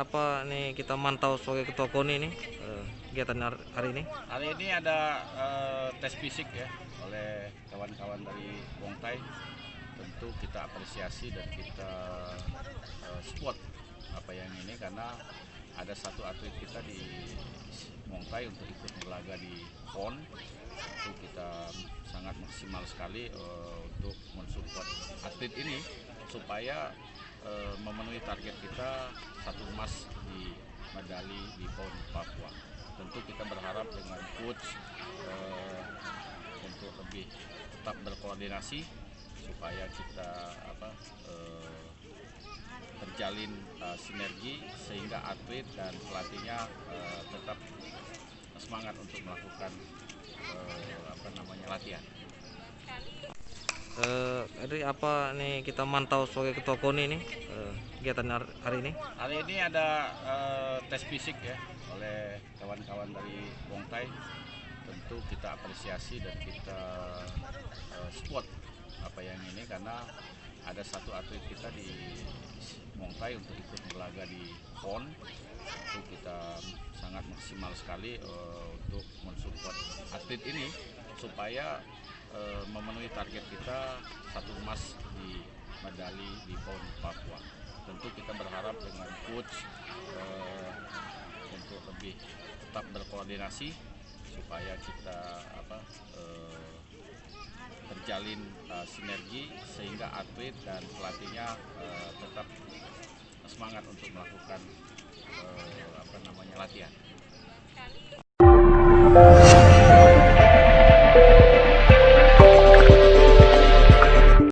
apa nih kita mantau sebagai ketua KONI ini kegiatan hari ini? Hari ini ada tes fisik ya oleh kawan-kawan dari Wongtai. Tentu kita apresiasi dan kita support apa yang ini karena ada satu atlet kita di Wongtai untuk ikut berlaga di PON. Tentu kita sangat maksimal sekali untuk mensupport atlet ini supaya memenuhi target kita satu emas di medali di PON Papua. Tentu kita berharap dengan coach untuk lebih tetap berkoordinasi supaya kita terjalin sinergi sehingga atlet dan pelatihnya tetap semangat untuk melakukan latihan. Jadi apa nih kita mantau sebagai ketua KONI ini kegiatan hari ini? Hari ini ada tes fisik ya oleh kawan-kawan dari Wongtai. Tentu kita apresiasi dan kita support apa yang ini karena ada satu atlet kita di Wongtai untuk ikut berlaga di PON. Tentu kita sangat maksimal sekali untuk mensupport atlet ini supaya memenuhi target kita satu emas di medali di PON Papua. Tentu kita berharap dengan coach untuk lebih tetap berkoordinasi supaya kita terjalin sinergi sehingga atlet dan pelatihnya tetap semangat untuk melakukan latihan.